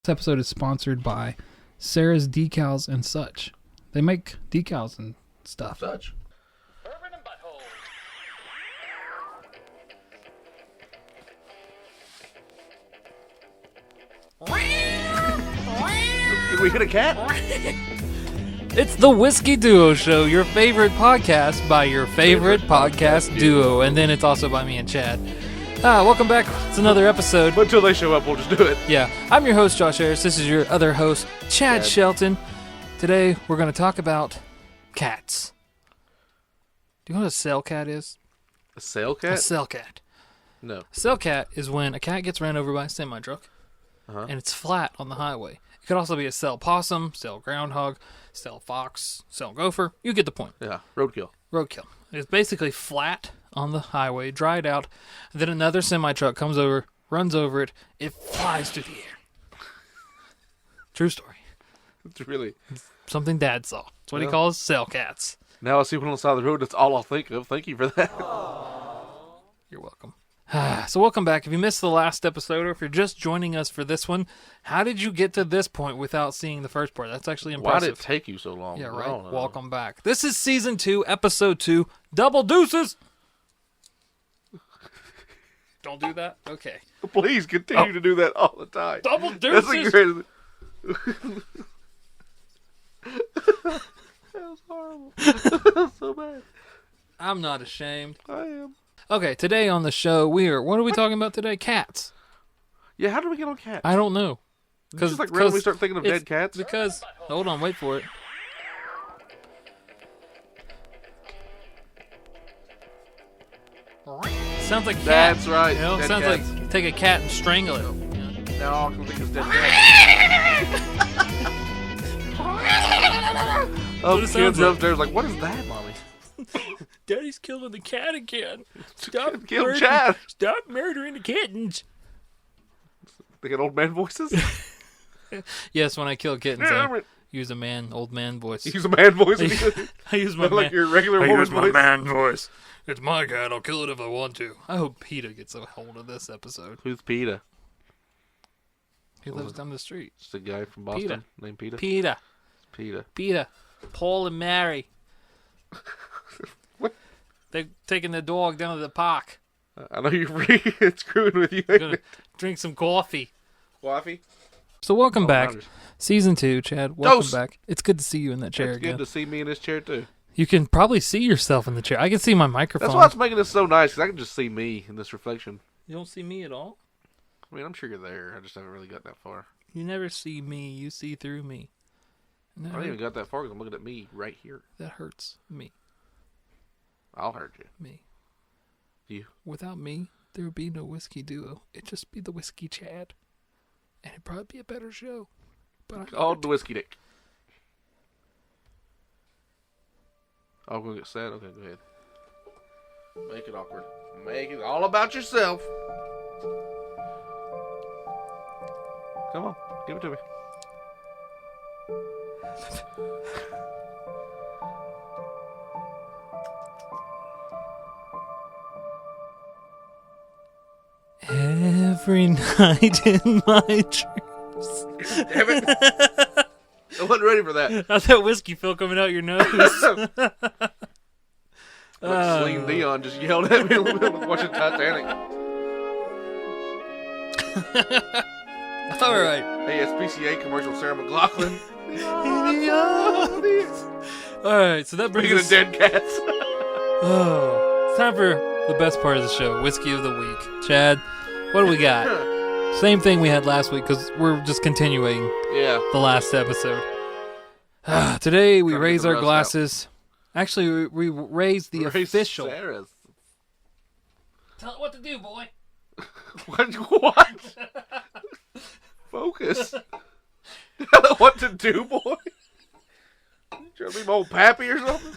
This episode is sponsored by Sarah's Decals and Such. They make decals and stuff. Such. Bourbon and butthole. Did we hit a cat? It's the Whiskey Duo Show, your favorite podcast by your favorite podcast duo. And then it's also by me and Chad. Welcome back. It's another episode. But until they show up, we'll just do it. Yeah, I'm your host, Josh Harris. This is your other host, Chad Shelton. Today, we're going to talk about cats. Do you know what a cell cat is? A sail cat? A cell cat. No. A cell cat is when a cat gets ran over by a semi-truck, and it's flat on the highway. It could also be a cell possum, cell groundhog, cell fox, cell gopher. You get the point. Yeah, roadkill. Roadkill. It's basically flat on the highway, dried out. Then another semi-truck comes over, runs over it. It flies through the air. True story. It's really... Something Dad saw. That's what he calls cell cats. Now I see one on the side of the road, that's all I'll think of. Thank you for that. You're welcome. So welcome back. If you missed the last episode, or if you're just joining us for this one, how did you get to this point without seeing the first part? That's actually impressive. Why did it take you so long? Yeah, right. Welcome back. This is Season 2, Episode 2, Double Deuces. Don't do that? Okay. Please continue to do that all the time. Double That's Deuces. the greatest... That was horrible. That was so bad. I'm not ashamed. I am. Okay, today on the show, what are we talking about today? Cats. Yeah, how did we get on cats? I don't know. Just like randomly start thinking of dead cats? Because, hold on, wait for it. Sounds like cat. That's right. You know, dead sounds cats. like take a cat and strangle it. Now all I can think is dead cats. Oh, What it kids sounds like. upstairs like, what is that, Mommy? Daddy's killing the cat again. Stop Kill Chad. Stop murdering the kittens. They got old man voices? Yes, when I kill kittens, I use a old man voice. Use a man voice. I use my like your regular woman's voice. man voice. It's my cat. I'll kill it if I want to. I hope PETA gets a hold of this episode. Who's PETA? He lives down the street. It's a guy from Boston PETA. named PETA. PETA. PETA. PETA. Paul and Mary. What? They're taking the dog down to the park. I know you're free. It's screwing with you. Gonna drink some coffee. Coffee? So welcome back. Rounders. Season 2, Chad. Welcome Dose. back. It's good to see you in that chair It's again. good to see me in this chair, too. You can probably see yourself in the chair. I can see my microphone. That's why it's making this so nice, because I can just see me in this reflection. You don't see me at all? I mean, I'm sure you're there. I just haven't really gotten that far. You never see me. You see through me. I haven't even got that far because I'm looking at me right here. That hurts me. I'll hurt you. Me. You. Without me, there would be no Whiskey Duo. It'd just be the Whiskey Chad. And it'd probably be a better show. But Called the Whiskey Dick. Oh, we're going to get sad? Okay, go ahead. Make it awkward. Make it all about yourself. Come on, give it to me. Every night in my dreams. Damn it. I wasn't ready for that. How's that whiskey feel coming out your nose? Like Celine Dion just yelled at me in the middle of watching Titanic. All right. Hey, SPCA commercial, Sarah McLachlan. All right, so that brings Speaking us... of dead cats. Oh, it's time for the best part of the show, Whiskey of the Week. Chad, what do we got? Same thing we had last week, because we're just continuing the last episode. Today, we raise our glasses. Actually, we raise the official... Sarah's. Tell it what to do, boy. What? Focus. What to do, boy? You trying to be my old pappy or something?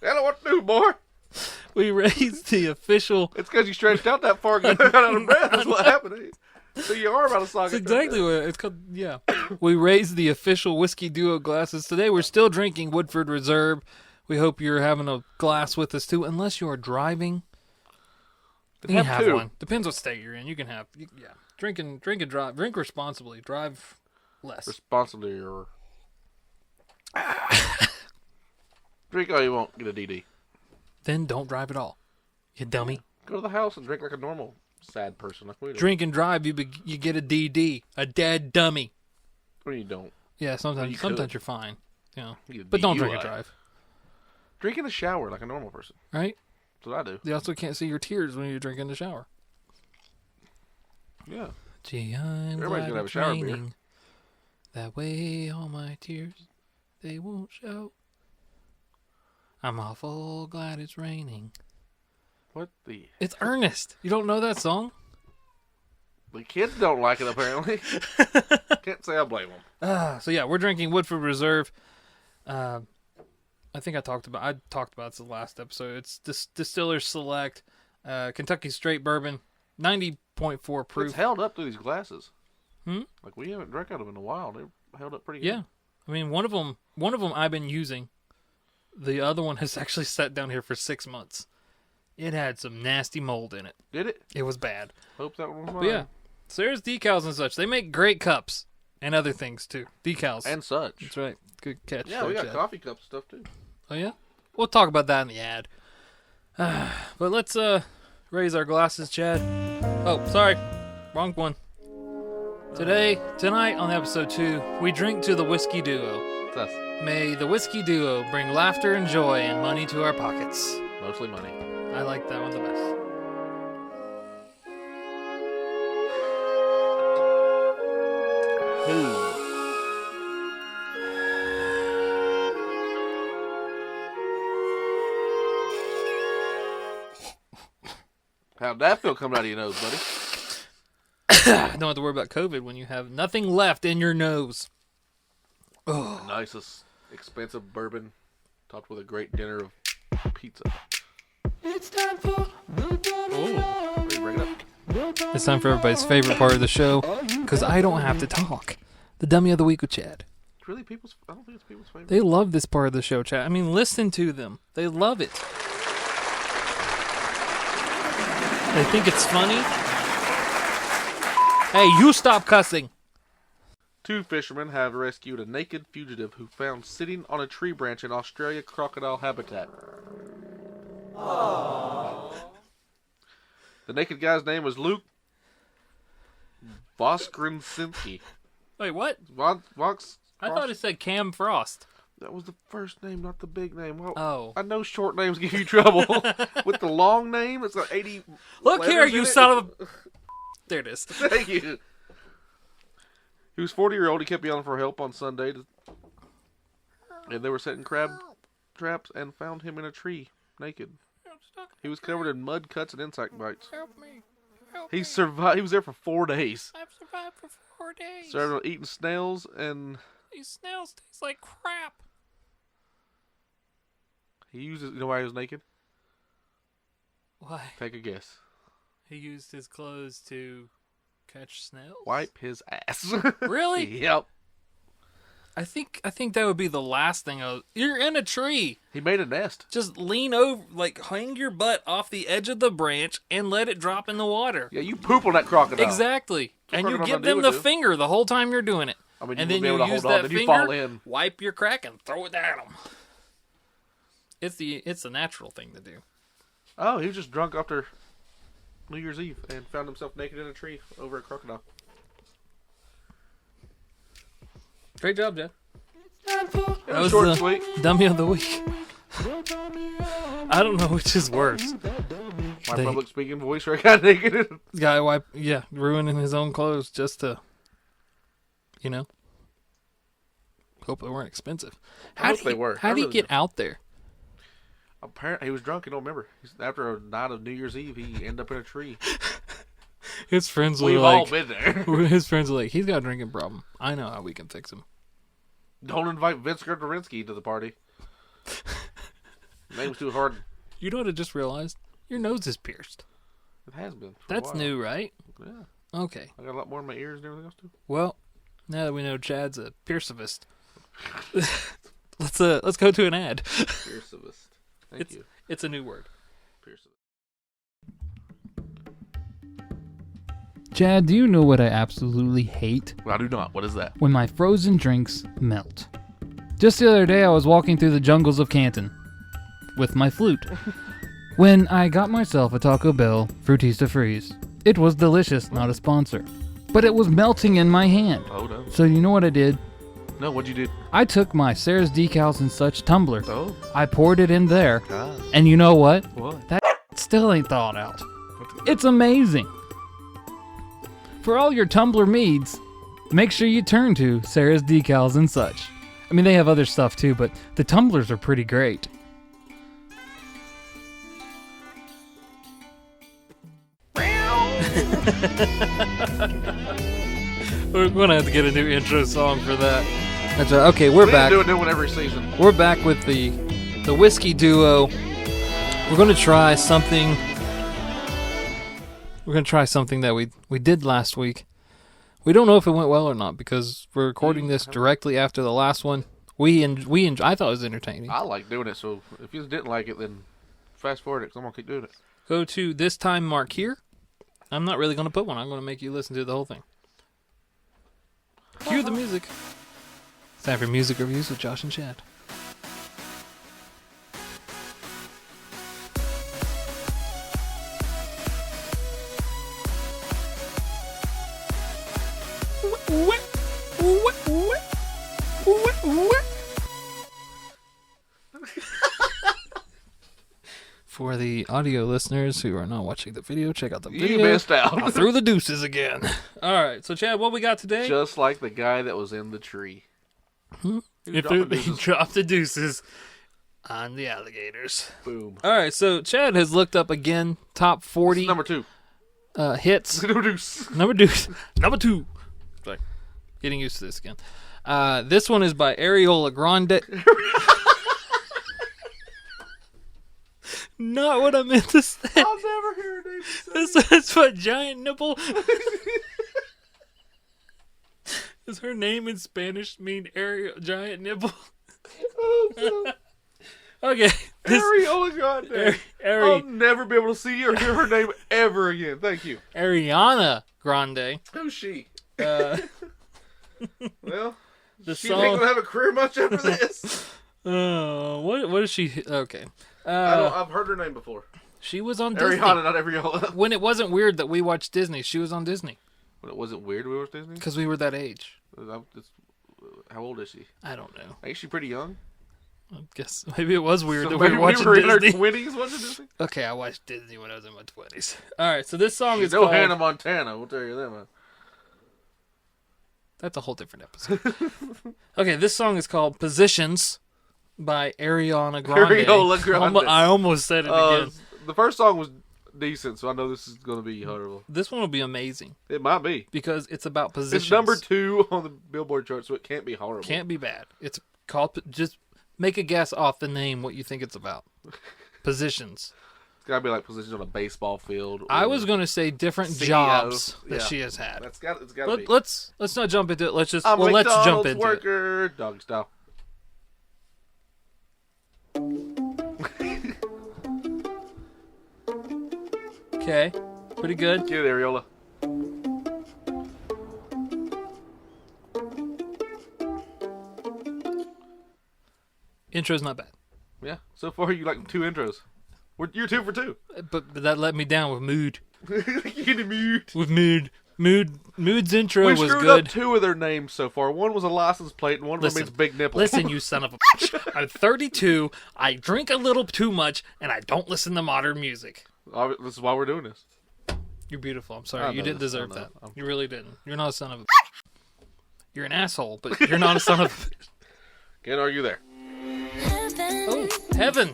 I don't know what to do, boy. We raised the official... It's because you stretched out that far and got out of breath. That's what happened. So your arm out of socket. That's exactly what it's called. Yeah. We raised the official Whiskey Duo glasses. Today we're still drinking Woodford Reserve. We hope you're having a glass with us too. Unless you're driving, you can have one. Depends what state you're in. You can have, yeah. Drink and drive. Drink responsibly. Drive less. Responsibly, or drink all you want, get a DD. Then don't drive at all. You dummy. Go to the house and drink like a normal sad person like we do. Drink and drive, you get a DD, a dead dummy. Or you don't. Yeah, sometimes you're fine. But don't drink and drive. Drink in the shower like a normal person. Right? That's what I do. You also can't see your tears when you drink in the shower. Yeah. Gee, I'm Everybody's gonna have a shower beer. That way all my tears, they won't show. I'm awful glad it's raining. What the? It's Ernest. You don't know that song? The kids don't like it, apparently. Can't say I blame them. So yeah, we're drinking Woodford Reserve. I think I talked about this in the last episode. It's Distiller's Select, Kentucky Straight Bourbon, 90.4 proof. It's held up through these glasses. Like we haven't drank out of them in a while. They're held up pretty good. Yeah, I mean one of them I've been using. The other one has actually sat down here for 6 months. It had some nasty mold in it. Did it? It was bad. Hope that one was mine. But yeah, so there's decals and such. They make great cups and other things too. Decals and such. That's right. Good catch. Yeah, we got coffee cups and stuff too. Oh yeah, we'll talk about that in the ad. But let's raise our glasses, Chad. Oh, sorry, wrong one. Tonight on episode 2, we drink to the Whiskey Duo. It's us. May the Whiskey Duo bring laughter and joy and money to our pockets. Mostly money. I like that one the best. How'd that feel coming out of your nose, buddy? Don't have to worry about COVID when you have nothing left in your nose. Oh, nicest, expensive bourbon, topped with a great dinner of pizza. It's time for Bring it up. It's time for everybody's favorite part of the show, because I don't have to talk. The Dummy of the Week with Chad. It's really I don't think it's people's favorite. They love this part of the show, Chad. I mean, listen to them. They love it. They think it's funny. Hey, you stop cussing. 2 fishermen have rescued a naked fugitive who found sitting on a tree branch in Australia crocodile habitat. Aww. The naked guy's name was Luke Voskrinsinski. Wait, what? I thought it said Cam Frost. That was the first name, not the big name. Well, oh. I know short names give you trouble. With the long name, it's got 80 Look here, you son of a... There it is. Thank you. He was 40-year-old. He kept yelling for help on Sunday. And they were setting crab traps and found him in a tree, naked. He was covered in mud cuts and insect bites. Help me. He survived. He was there for 4 days. I've survived for 4 days. Started on eating snails and... These snails taste like crap. He uses... You know why he was naked? Why? Take a guess. He used his clothes to catch snails? Wipe his ass. Really? Yep. I think that would be the last thing. You're in a tree. He made a nest. Just lean over, like hang your butt off the edge of the branch and let it drop in the water. Yeah, you poop on that crocodile. Exactly. And you give them the finger the whole time you're doing it. I mean, and you then you use that finger, fall in. wipe your crack, and throw it at them. It's the natural thing to do. Oh, he was just drunk after New Year's Eve and found himself naked in a tree over a crocodile. Great job, Jeff. That was short and sweet. Dummy of the week. I don't know which is worse. My public speaking voice where I got naked. Guy ruining his own clothes just to, hope they weren't expensive. How did they were? How did he get out there? Apparently, he was drunk. I don't remember. After a night of New Year's Eve, he ended up in a tree. His friends were We've like, all been there. His friends were like, he's got a drinking problem. I know how we can fix him. Don't invite Vince Gurderinsky to the party. Name's too hard. You know what I just realized? Your nose is pierced. It has been. That's new, right? Yeah. Okay. I got a lot more in my ears and everything else too. Well, now that we know Chad's a piercivist, let's go to an ad. Piercivist. Thank you. It's a new word. Piercivist. Chad, do you know what I absolutely hate? I do not. What is that? When my frozen drinks melt. Just the other day, I was walking through the jungles of Canton with my flute when I got myself a Taco Bell Fruitista Freeze. It was delicious, not a sponsor, but it was melting in my hand. Oh, no. So you know what I did? No, what'd you do? I took my Sarah's Decals and Such tumbler. Oh. I poured it in there. God. And you know what? What? That still ain't thawed out. It's amazing. For all your tumbler needs, make sure you turn to Sarah's Decals and Such. I mean, they have other stuff too, but the tumblers are pretty great. We're gonna have to get a new intro song for that. That's right. Okay, we're back. Do a new one every season. We're back with the whiskey duo. We're gonna try something. We're gonna try something that we did last week. We don't know if it went well or not because we're recording this directly after the last one. I thought it was entertaining. I like doing it, so if you didn't like it, then fast forward it, because I'm going to keep doing it. Go to this time mark here. I'm not really going to put one. I'm going to make you listen to the whole thing. Cue the music. It's time for music reviews with Josh and Chad. For the audio listeners who are not watching the video, check out the video. You missed out. I threw the deuces again. All right, so Chad, what we got today? Just like the guy that was in the tree. He dropped the deuces on the alligators. Boom. All right, so Chad has looked up again top 40 number 2 hits. Number deuce. Number 2. Sorry, getting used to this again. This one is by Areola Grande. Not what I meant to say. I'll never hear a name say. This is what Giant Nipple. Does her name in Spanish mean Giant Nipple? Okay. Areola Grande. I'll never be able to see or hear her name ever again. Thank you. Ariana Grande. Who's she? Well, she ain't gonna have a career much after this. What is she? Okay. I've heard her name before. She was on Disney. Ariana, not Areola. When it wasn't weird that we watched Disney, she was on Disney. When it wasn't weird we watched Disney? Because we were that age. How old is she? I don't know. Ain't she pretty young? I guess maybe it was weird So that we were watching in Disney. our 20s watching Disney? Okay, I watched Disney when I was in my 20s. All right, so this song is no called... Hannah Montana, we'll tell you that, man. That's a whole different episode. Okay, this song is called Positions by Ariana Grande. Areola Grande. I almost said it again. The first song was decent, so I know this is going to be horrible. This one will be amazing. It might be. Because it's about positions. It's number 2 on the Billboard chart, so it can't be horrible. Can't be bad. It's called... Just make a guess off the name what you think it's about. Positions. It's got to be like positions on a baseball field. I was going to say different CEO. jobs that she has had. It's got to be. Let's not jump into it. Let's just... I'm let's jump McDonald's into worker, dog style. Okay. Pretty good. Get it, Areola. Intro's not bad. Yeah. So far, you like 2 intros. You're 2 for 2. But that let me down with Mood. Get a mood. With Mood. Mood's intro was screwed good. up 2 of their names so far. One was a license plate, and one of them means big nipple. Listen, you son of a bitch. I'm 32. I drink a little too much, and I don't listen to modern music. This is why we're doing this. You're beautiful. I'm sorry. You didn't deserve that. You really didn't. You're not a son of a... You're an asshole, but you're not a son of a... Can't argue there. Oh, heaven.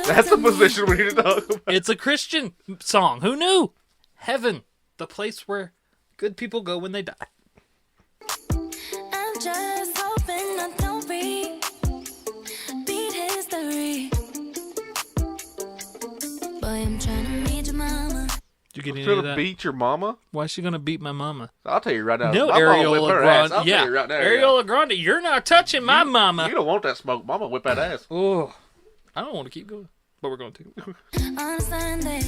That's the position we need to talk about. It's a Christian song. Who knew? Heaven. The place where good people go when they die. I'm just hoping I don't beat history. Boy, I'm trying to meet your mama. Did you get any Trying of to that? beat your mama? Why is she gonna beat my mama? I'll tell you right now. No, My mama whip Areola her ass. Grande. I'll tell you right now, Areola Grande, you're not touching my mama. You don't want that smoke. Mama whip that ass. Oh, I don't want to keep going, but we're going to. On Sunday,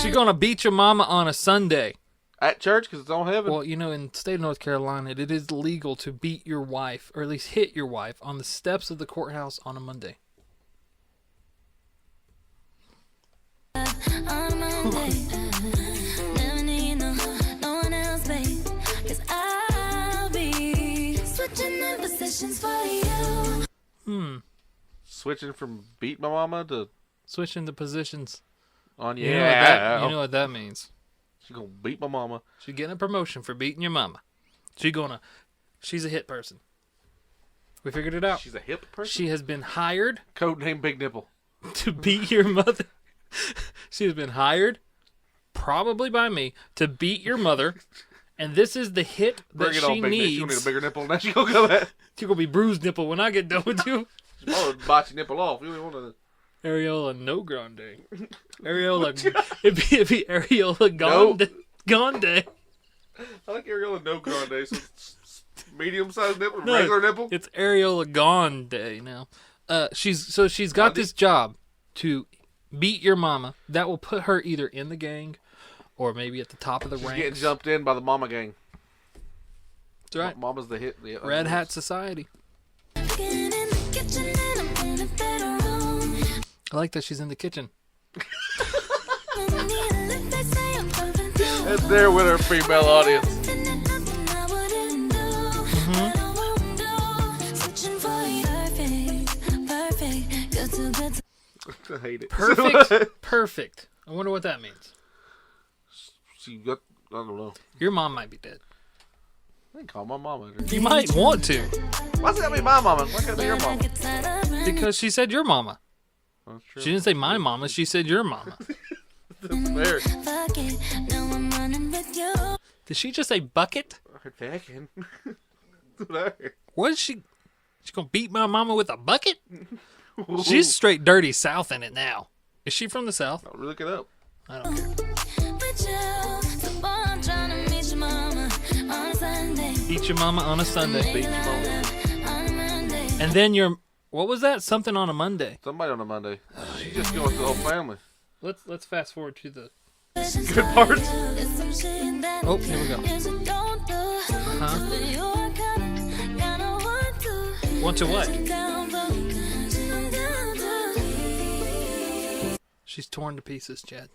She gonna beat your mama on a Sunday. At church, because it's on heaven. Well, in the state of North Carolina, it is legal to beat your wife, or at least hit your wife, on the steps of the courthouse on a Monday. Never need no one else, babe. 'Cause I'll be switching in positions for you. Switching from beat my mama to switching the positions. On you know what that means. She's gonna beat my mama. She's getting a promotion for beating your mama. She's a hit person. We figured it out. She's a hip person? She has been hired. Codename Big Nipple. To beat your mother. She has been hired, probably by me, to beat your mother. And this is the hit that she needs. She'll need a bigger nipple. Now she's gonna go at. She's gonna be bruised nipple when I get done with you. She's gonna bite your nipple off. You don't want to. Areola no grande. Areola. It'd be Areola Grande. Grande. I like Areola no grande. So medium-sized nipple, regular nipple. It's Areola Grande now. She's got this job to beat your mama. That will put her either in the gang or maybe at the top of the ranks. Getting jumped in by the mama gang. That's right. Mama's the hit. The Red Hat Society. I like that she's in the kitchen. And there with her female audience. I hate it. Perfect. I wonder what that means. I don't know. Your mom might be dead. I didn't call my mama. You might want to. Why's it gotta be my mama? Why can't it be your mama? Because she said your mama. That's true. She didn't say my mama. She said your mama. That's fair. Did she just say bucket? What is she? She gonna beat my mama with a bucket? She's straight dirty South in it now. Is she from the South? I'll look it up. I don't care. Beat your mama on a Sunday. Beat your mama. And then what was that? Something on a Monday. Somebody on a Monday. She just goes to the whole family. Let's fast forward to the good parts. Oh, here we go. Want to what? She's torn to pieces, Chad.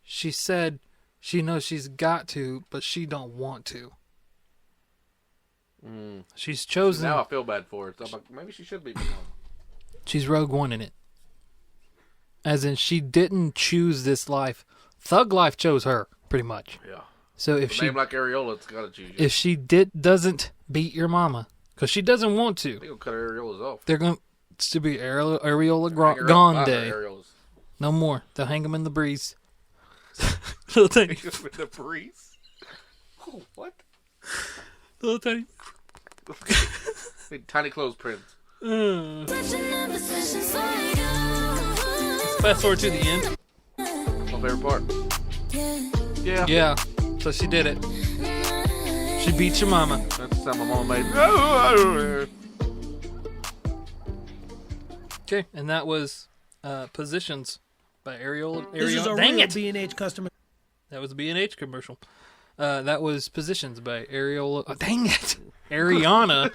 She said she knows she's got to, but she don't want to. She's chosen. Now I feel bad for her. So I'm like, maybe she should be. She's Rogue One in it. As in, she didn't choose this life. Thug life chose her, pretty much. Yeah. So if name like Areola, it's gotta choose you. If she doesn't beat your mama, because she doesn't want to, they're gonna cut her areolas off. They're going to be Areola Grande. No more. They'll hang them in the breeze. Little tiny. Hang them in the breeze. Oh, what? Little tiny. Tiny clothesprints. Fast forward to the end. My favorite part. Yeah. Yeah. So she did it. She beat your mama. That's the sound my mama made. Okay, and that was Positions by Areola. This is a real B&H customer. That was a B&H commercial. That was Positions by Areola. Oh, dang it. Ariana.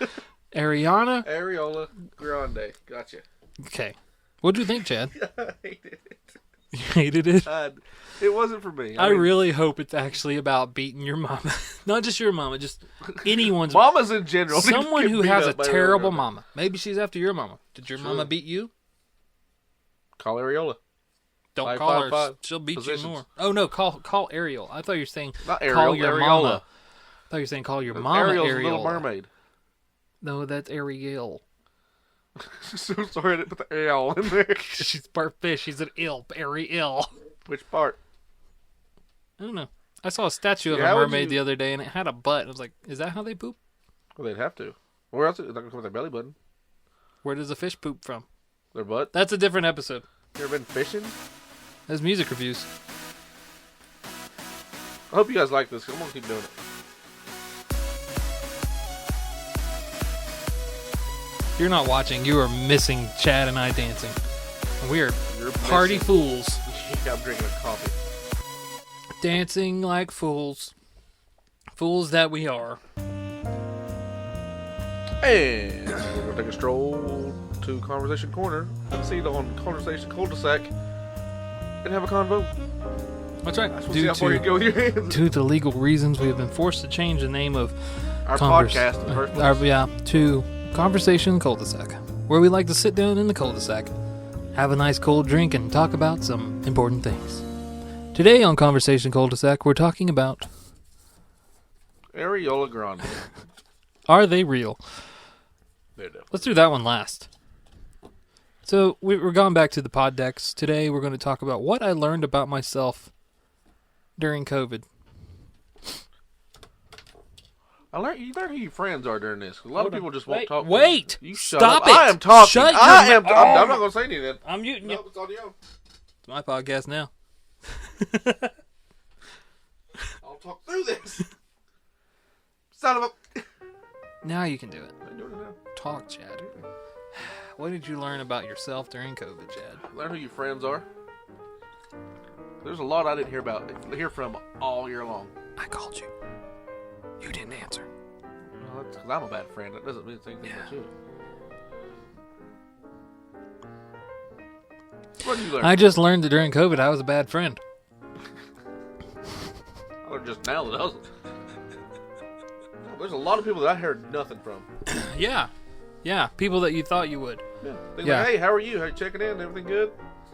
Areola Grande. Gotcha. Okay. What do you think, Chad? I hated it. You hated it? It wasn't for me. I really hope it's actually about beating your mama. Not just your mama, just anyone's. Mamas in general. Someone who has a terrible mama. Maybe she's after your mama. Did your mama beat you? Call Areola. Don't call her. 555. She'll beat you more. Oh, no. Call Ariel. I thought you were saying not Ariel, call your Areola. Mama. I thought you were saying call your mama Ariel's Ariel. Little Mermaid. No, that's Ariel. So sorry I didn't put the Ariel in there. She's part fish. She's an Ariel. Which part? I don't know. I saw a statue of a mermaid the other day, and it had a butt. I was like, is that how they poop? Well, they'd have to. Where else? It's not going to come with their belly button. Where does a fish poop from? Their butt? That's a different episode. You ever been fishing? That's music reviews. I hope you guys like this, because I'm going to keep doing it. If you're not watching, you are missing Chad and I dancing. We are party fools. I'm drinking a coffee. Dancing like fools. Fools that we are. And we're going to take a stroll to Conversation Corner and see on Conversation Cul-de-sac and have a convo. That's right. I just want to see how far you go with your hands. Due to legal reasons, we have been forced to change the name of our podcast in the first place. To Conversation Cul-de-sac, where we like to sit down in the cul-de-sac, have a nice cold drink, and talk about some important things. Today on Conversation Cul-de-sac, we're talking about... Areola Grande. Are they real? They're definitely. Let's do that one last. So, we're going back to the pod decks. Today, we're going to talk about what I learned about myself during COVID. You learn who your friends are during this. A lot of people just won't talk. Wait! You shut Stop up. it! I am talking. Shut I'm not going to say anything. I'm muting you. No, it's on you. It's my podcast now. I'll talk through this. Son of a... Now you can do it. I'm doing it now. Talk, Chad. What did you learn about yourself during COVID, Chad? Learn who your friends are. There's a lot I didn't hear from all year long. I called you. You didn't answer. Well, that's because I'm a bad friend. That doesn't mean anything about you. What did you learn? I just learned that during COVID I was a bad friend. I learned just now that I was... There's a lot of people that I heard nothing from. Yeah. Yeah. People that you thought you would. Yeah. They're like, hey, how are you? How you checking in? Everything good?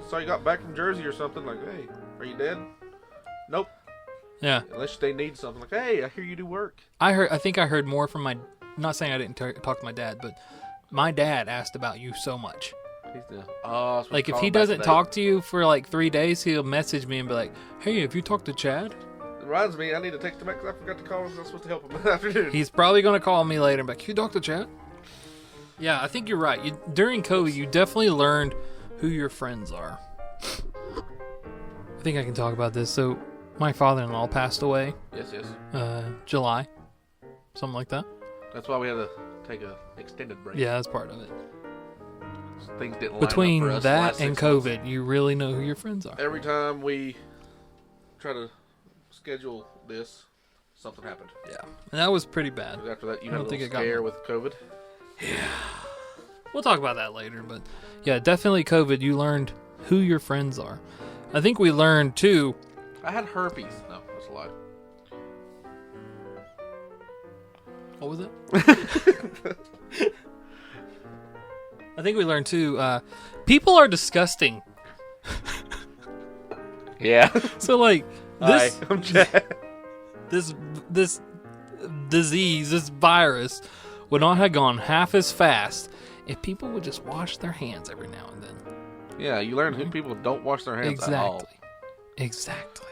Saw you got back from Jersey or something. Like, hey, are you dead? Nope. Yeah. Unless they need something. Like, hey, I hear you do work. I think I heard more from my... Not saying I didn't talk to my dad, but my dad asked about you so much. Like, if he doesn't talk to you for like 3 days, he'll message me and be like, hey, have you talked to Chad? It reminds me, I need to text him back because I forgot to call him. I was supposed to help him this afternoon. He's probably going to call me later and be like, can you talk to Chad? Yeah, I think you're right. During COVID, you definitely learned who your friends are. I think I can talk about this. So, my father-in-law passed away. Yes. July. Something like that. That's why we had to take an extended break. Yeah, that's part of it. Things didn't line Between up for us that and COVID, months. you really know who your friends are. Every time we try to schedule this, something happened. Yeah, and that was pretty bad. After that, you I had a don't think little it got scare with COVID. Yeah. We'll talk about that later, but yeah, definitely COVID, you learned who your friends are. I think we learned too... I had herpes. No, that's a lie. What was it? I think we learned too, people are disgusting. Yeah. So like, this... Hi, I'm Chad. This disease, this virus, would not have gone half as fast if people would just wash their hands every now and then. Yeah, you learn who people don't wash their hands at all. Exactly.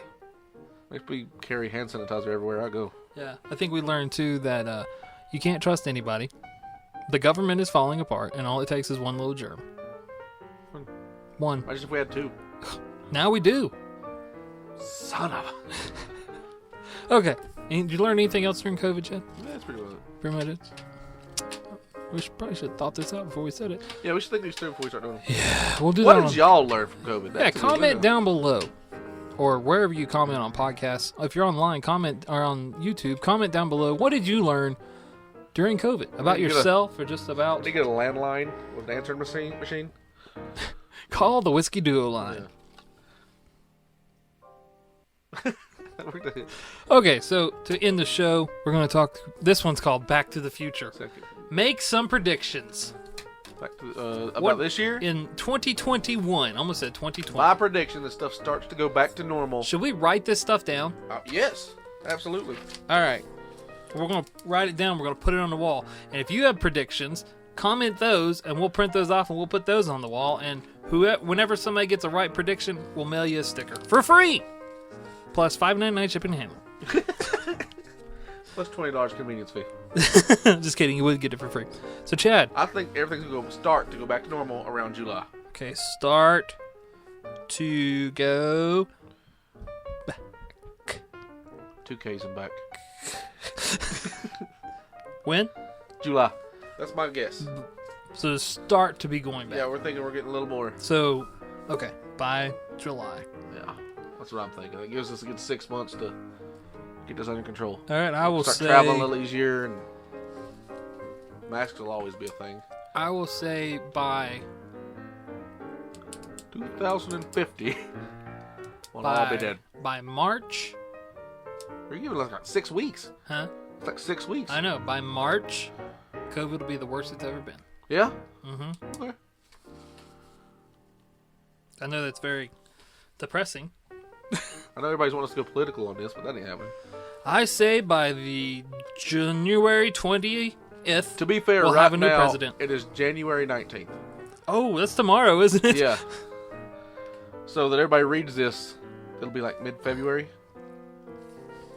Makes me carry hand sanitizer everywhere I go. Yeah, I think we learned too that you can't trust anybody. The government is falling apart, and all it takes is one little germ. One. Imagine if we had two. Now we do. Son of a... Okay. Did you learn anything else during COVID, Chad? Yeah, that's pretty much it. Pretty much it. We probably should have thought this out before we said it. Yeah, we should think these through before we start doing it. Yeah, we'll do what that. What did y'all learn from COVID? Yeah, comment down below. Or wherever you comment on podcasts. If you're online, comment, or on YouTube, comment down below. What did you learn during COVID? About yourself or just about... Did you get a landline with an answering machine? Call the Whiskey Duo line. Yeah. Okay, so to end the show, we're going to talk... This one's called Back to the Future. Make some predictions. Back to, about this year? In 2021. Almost said 2020. My prediction that stuff starts to go back to normal. Should we write this stuff down? Yes, absolutely. All right. We're going to write it down. We're going to put it on the wall. And if you have predictions, comment those, and we'll print those off, and we'll put those on the wall. And whenever somebody gets a right prediction, we'll mail you a sticker for free. Plus $5.99 shipping and handling. Plus $20 convenience fee. Just kidding. You would get it for free. So, Chad. I think everything's going to start to go back to normal around July. Okay, start to go back. 2Ks and back. When? July. That's my guess. So start to be going back. Yeah, we're thinking we're getting a little more. So Okay, by July. Yeah, that's what I'm thinking. It gives us a good 6 months to get this under control. All right, I will start say traveling a little easier, and masks will always be a thing. I will say by 2050. Well, I'll be dead. By March. Are you giving like 6 weeks? Huh? It's like 6 weeks. I know. By March, COVID will be the worst it's ever been. Yeah? Mm-hmm. Okay. I know that's very depressing. I know everybody's wanting us to go political on this, but that ain't happening. I say by the January 20th, to be fair, we'll right have a new now, president. It is January 19th. Oh, that's tomorrow, isn't it? Yeah. So that everybody reads this, it'll be like mid-February.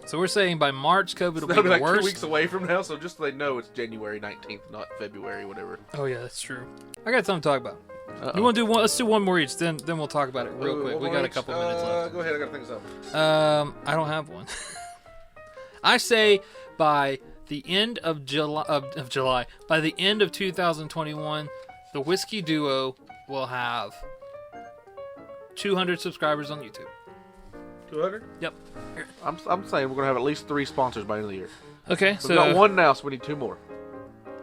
So we're saying by March, COVID will be That'll the be like worst. 2 weeks away from now, so just so they know it's January 19th, not February, whatever. Oh yeah, that's true. I got something to talk about. Uh-oh. You want to do one? Let's do one more each. Then we'll talk about it real quick. We got a couple minutes left. Go ahead. I got to think of something. I don't have one. I say by the end of July, by the end of 2021, the Whiskey Duo will have 200 subscribers on YouTube. 200? Yep. I'm saying we're gonna have at least 3 sponsors by the end of the year. Okay, We've got 1 now, so we need 2 more.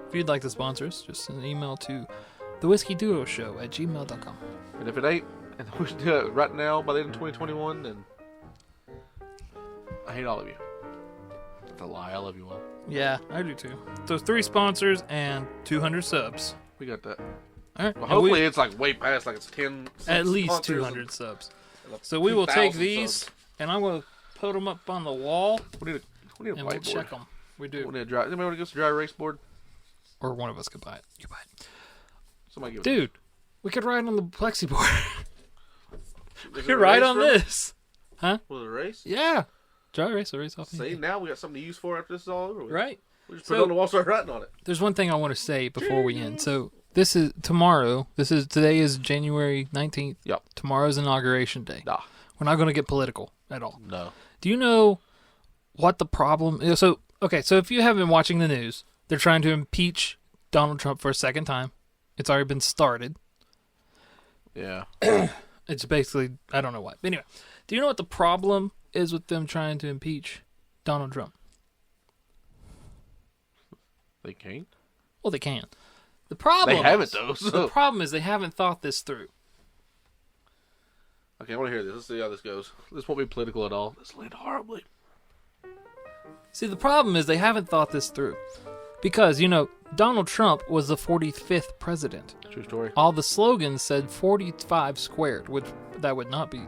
If you'd like to sponsor us, just send an email to thewhiskeyduoshow@gmail.com. And if it ain't, and we should do it right now by the end of 2021, then I hate all of you. That's a lie. I love you all. Yeah, I do too. So 3 sponsors and 200 subs. We got that. All right. Well, hopefully it's like way past, like it's 10. At least 200 subs. So we will take these, subs. and I'm going to put them up on the wall, We need a and we'll whiteboard. check them. We do. We need a dry. Anybody want to give us a dry erase board? Or one of us could buy it. You buy it. Somebody give Dude, we could write on the plexi board. it. We could write on this. Huh? With a erase? Yeah. Dry erase off. See, now we got something to use for after this is all over with. Right. We just put it on the wall, start writing on it. There's one thing I want to say before we end. So this is tomorrow. Today is January 19th. Yep. Tomorrow's Inauguration Day. Nah. We're not going to get political at all. No. Do you know what the problem is? So if you have been watching the news, they're trying to impeach Donald Trump for a second time. It's already been started. Yeah. It's basically, I don't know why. But anyway, do you know what the problem is with them trying to impeach Donald Trump? They can't? Well, they can. The problem They haven't, though. So. The problem is they haven't thought this through. Okay, I want to hear this. Let's see how this goes. This won't be political at all. This will end horribly. See, the problem is they haven't thought this through. Because, Donald Trump was the 45th president. True story. All the slogans said 45 squared, which that would not be.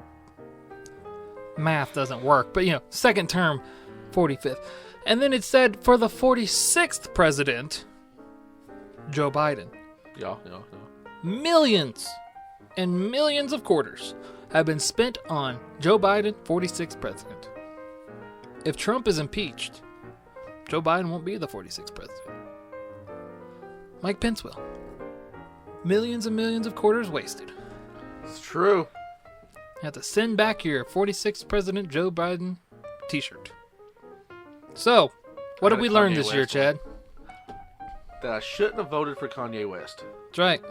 Math doesn't work. But, second term, 45th. And then it said for the 46th president, Joe Biden. Yeah. Millions and millions of quarters have been spent on Joe Biden, 46th president. If Trump is impeached, Joe Biden won't be the 46th president. Mike Pence will. Millions and millions of quarters wasted. It's true. You have to send back your 46th president Joe Biden t-shirt. So, what did we learn this year, Chad? That I shouldn't have voted for Kanye West. That's right.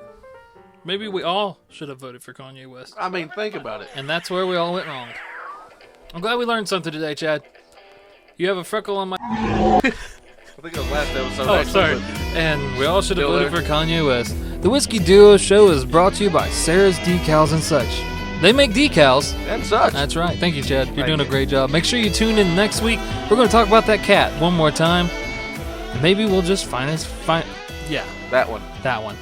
Maybe we all should have voted for Kanye West. I mean, think about it. And that's where we all went wrong. I'm glad we learned something today, Chad. You have a freckle on my... I think it was last episode. Oh, actually, sorry. And we all should have voted for Kanye West. The Whiskey Duo Show is brought to you by Sarah's Decals and Such. They make decals. And such. That's right. Thank you, Chad. You're doing a great job. Make sure you tune in next week. We're going to talk about that cat one more time. Maybe we'll just find... Yeah. That one. That one.